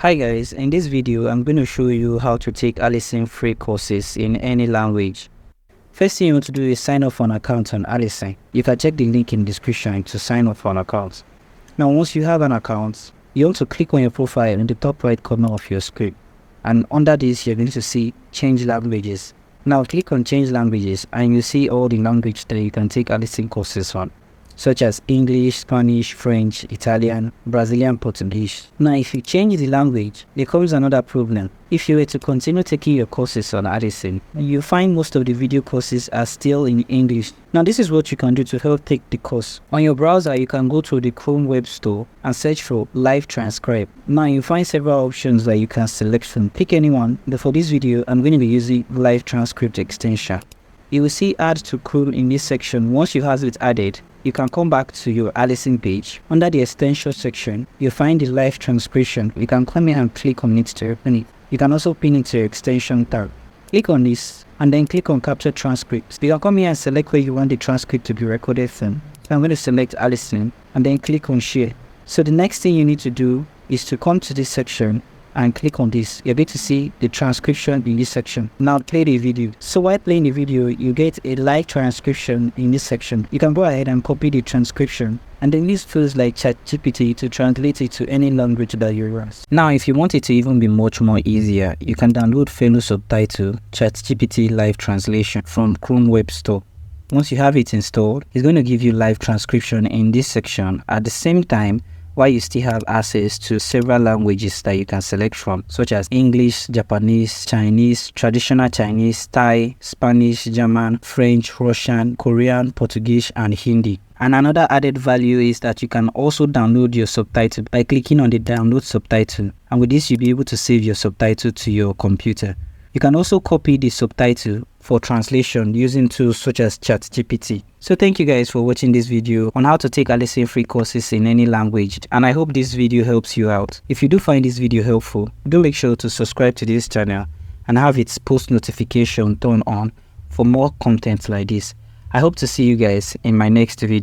Hi guys, in this video I'm going to show you how to take Alison free courses in any language. First thing you want to do is sign up for an account on Alison. You can check the link in the description to sign up for an account. Now once you have an account, you want to click on your profile in the top right corner of your screen, and under this you're going to see change languages. Now click on change languages and you see all the languages that you can take Alison courses on, such as English, Spanish, French, Italian, Brazilian, Portuguese. Now if you change the language, there comes another problem. If you were to continue taking your courses on Alison, you find most of the video courses are still in English. Now this is what you can do to help take the course. On your browser, you can go to the Chrome web store and search for live transcribe. Now you find several options that you can select from. Pick anyone, but for this video, I'm going to be using live transcript extension. You will see add to Chrome in this section. Once you have it added, you can come back to your Alison page. Under the extension section, you'll find the live transcription. You can come here and click on it to open it. You can also pin it to your extension tab. Click on this and then click on capture transcript. You can come here and select where you want the transcript to be recorded from. So I'm going to select Alison and then click on share. So the next thing you need to do is to come to this section and click on this. You're going to see the transcription in this section. Now play the video. So while playing the video, you get a live transcription in this section. You can go ahead and copy the transcription, and then this feels like ChatGPT to translate it to any language that you want. Now if you want it to even be much more easier, you can download fellow subtitle ChatGPT live translation from Chrome web store. Once you have it installed, it's going to give you live transcription in this section at the same time, while you still have access to several languages that you can select from, such as English, Japanese, Chinese, traditional Chinese, Thai, Spanish, German, French, Russian, Korean, Portuguese, and Hindi. And another added value is that you can also download your subtitle by clicking on the download subtitle, and with this you'll be able to save your subtitle to your computer. You can also copy the subtitle for translation using tools such as ChatGPT. So thank you guys for watching this video on how to take Alison free courses in any language, and I hope this video helps you out. If you do find this video helpful, do make sure to subscribe to this channel and have its post notification turned on for more content like this. I hope to see you guys in my next video.